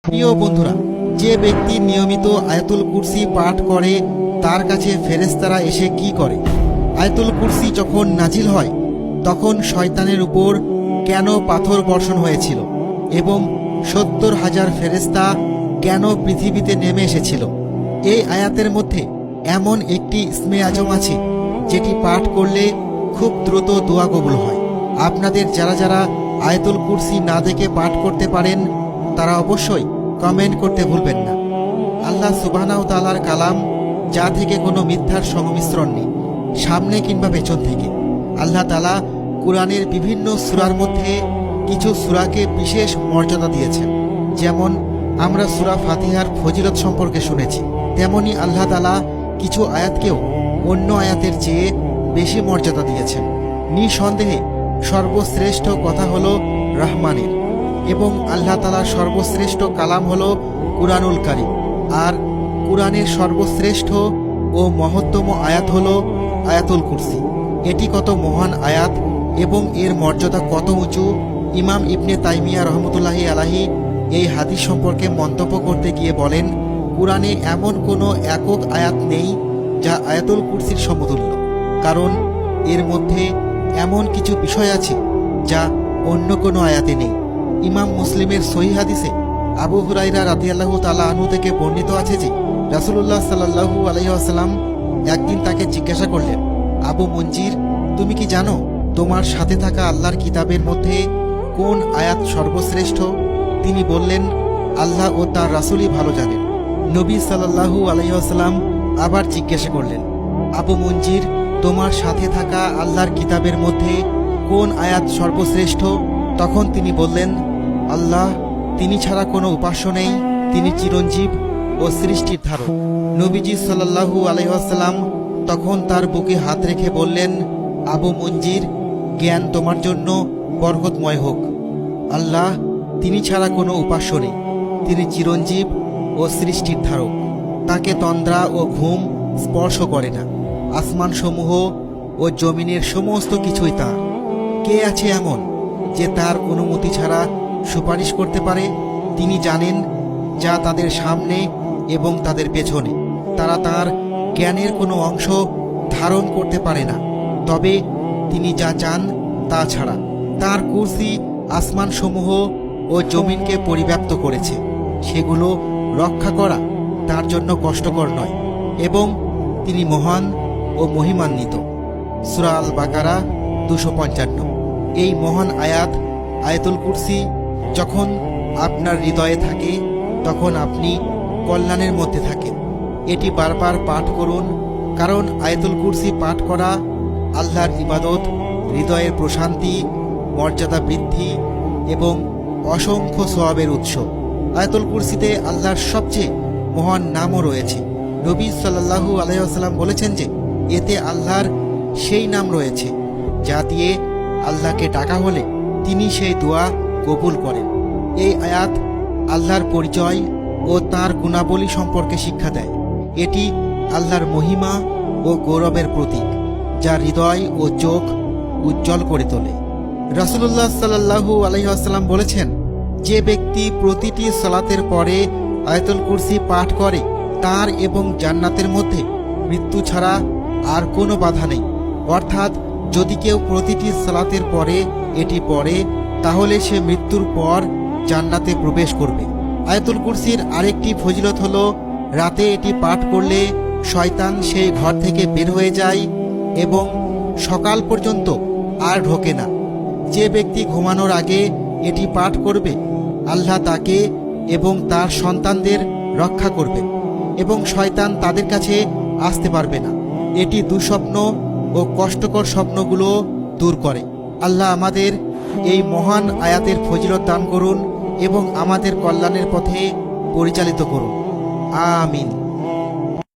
প্রিয় বন্ধুরা, যে ব্যক্তি নিয়মিত আয়াতুল কুরসি পাঠ করে তার কাছে ফেরেশতারা এসে কি করে? আয়াতুল কুরসি যখন নাজিল হয় তখন শয়তানের উপর কেন পাথর বর্ষণ হয়েছিল এবং ৭০,০০০ ফেরেশতা কেন পৃথিবীতে নেমে এসেছিল? এই আয়াতের মধ্যে এমন একটি ইসমে আজম আছে যেটি পাঠ করলে খুব দ্রুত দোয়া কবুল হয়। আপনাদের যারা যারা আয়াতুল কুরসি না দেখে পাঠ করতে পারেন তারা অবশ্যই কমেন্ট করতে ভুলবেন না। আল্লাহ সুবহানাহু ওয়া তাআলার কালাম, যা থেকে কোনো মিথ্যার সংমিশ্রণ নেই, সামনে কিংবা পেছন থেকে। আল্লাহ তাআলা কুরআনের বিভিন্ন সূরার মধ্যে কিছু সূরাকে বিশেষ মর্যাদা দিয়েছেন। যেমন আমরা সূরা ফাতিহার ফজিলত সম্পর্কে শুনেছি, তেমনি আল্লাহ তাআলা কিছু আয়াতকেও অন্য আয়াতের চেয়ে বেশি মর্যাদা দিয়েছেন। নিঃসন্দেহে সর্বশ্রেষ্ঠ কথা হলো রহমানের, এবং আল্লাহ তাআলার সর্বশ্রেষ্ঠ কালাম হলো কুরআনুল কারীম। আর কুরআনের সর্বশ্রেষ্ঠ ও মহত্তম আয়াত হলো আয়াতুল কুরসি। এটি কত মহান আয়াত এবং এর মর্যাদা কত উঁচু, ইমাম ইবনে তাইমিয়া রহমতুল্লাহি আলাইহি এই হাদিস সম্পর্কে মন্তব্য করতে গিয়ে বলেন, কুরআনে এমন কোনো একক আয়াত নেই যা আয়াতুল কুরসির সমতুল্য, কারণ এর মধ্যে এমন কিছু বিষয় আছে যা অন্য কোনো আয়াতে নেই। ইমাম মুসলিমের সহিহ হাদিসে আবু হুরায়রা রাদিয়াল্লাহু তাআলা আনহু থেকে বর্ণিত আছে যে রাসূলুল্লাহ সাল্লাল্লাহু আলাইহি ওয়াসাল্লাম একদিন তাকে জিজ্ঞাসা করলেন, আবু মঞ্জির, তুমি কি জানো তোমার সাথে থাকা আল্লাহর কিতাবের মধ্যে কোন আয়াত সর্বশ্রেষ্ঠ? তিনি বললেন, আল্লাহ ও তার রাসূলই ভালো জানেন। নবী সাল্লাল্লাহু আলাইহি ওয়াসাল্লাম আবার জিজ্ঞাসা করলেন, আবু মঞ্জির, তোমার সাথে থাকা আল্লাহর কিতাবের মধ্যে কোন আয়াত সর্বশ্রেষ্ঠ? তখন তিনি বললেন, আল্লাহ, তিনি ছাড়া কোনো উপাস্য নেই, তিনি চিরঞ্জীব ও সৃষ্টির ধারক। নবীজি সাল্লাল্লাহু আলাইহি ওয়াসাল্লাম তখন তার বুকে হাত রেখে বললেন, আবু মঞ্জির, জ্ঞান তোমার জন্য বরকতময় হোক। আল্লাহ, তিনি ছাড়া কোনো উপাস্য নেই, তিনি চিরঞ্জীব ও সৃষ্টির ধারক। তাকে তন্দ্রা ও ঘুম স্পর্শ করে না। আসমানসমূহ ও জমিনের সমস্ত কিছুই তাঁর। কে আছে এমন যে তার অনুমতি ছাড়া সুপারিশ করতে পারে? তিনি জানেন যা তাদের সামনে এবং তাদের পেছনে। তারা তার জ্ঞানের কোনো অংশ ধারণ করতে পারে না, তবে তিনি যা চান তা ছাড়া। তার কুরসি আসমানসমূহ ও জমিনকে পরিব্যাপ্ত করেছে, সেগুলো রক্ষা করা তার জন্য কষ্টকর নয়, এবং তিনি মহান ও মহিমান্বিত। সূরা আল বাকারা 255। এই মহান আয়াত আয়াতুল কুরসি যখন আপনার হৃদয়ে থাকে তখন আপনি কল্যাণের মধ্যে থাকেন। এটি বারবার পাঠ করুন, কারণ আয়াতুল কুরসি পাঠ করা আল্লাহর ইবাদত, হৃদয়ের প্রশান্তি, মর্যাদা বৃদ্ধি এবং অসংখ্য সওয়াবের উৎস। আয়াতুল কুরসিতে আল্লাহর সবচেয়ে মহান নামও রয়েছে। নবী সাল্লাল্লাহু আলাইহি ওয়াসাল্লাম বলেছেন যে এতে আল্লাহর সেই নাম রয়েছে যা দিয়ে আল্লাহকে ডাকা হলে তিনি সেই দোয়া কবুল করেন। এই আয়াত আল্লাহর পরিচয় ও তাঁর গুণাবলী সম্পর্কে শিক্ষা দেয়। এটি আল্লাহর মহিমা ও গৌরবের প্রতীক, যা হৃদয় ও চোখ উজ্জ্বল করে তোলে। রাসূলুল্লাহ সাল্লাল্লাহু আলাইহি ওয়াসাল্লাম বলেছেন, যে ব্যক্তি প্রতিটি সালাতের পরে আয়াতুল কুরসি পাঠ করে তার এবং জান্নাতের মধ্যে মৃত্যু ছাড়া আর কোনো বাধা নেই। অর্থাৎ যদি কেউ প্রতিটি সালাতের পরে এটি পড়ে তাহলে সে মৃত্যুর পর জান্নাতে প্রবেশ করবে। আয়াতুল কুরসির আরেকটি ফজিলত হলো, রাতে এটি পাঠ করলে শয়তান সেই ঘর থেকে বের হয়ে যায় এবং সকাল পর্যন্ত আর ঢোকে না। যে ব্যক্তি ঘুমানোর আগে এটি পাঠ করবে আল্লাহ তাকে এবং তার সন্তানদের রক্ষা করবে এবং শয়তান তাদের কাছে আসতে পারবে না। এটি দুঃস্বপ্ন ও কষ্টকর স্বপ্নগুলো দূর করে। আল্লাহ আমাদের এই মহান আয়াতের ফজিলত দান করুন এবং আমাদের কল্যাণের পথে পরিচালিত করুন। আমিন।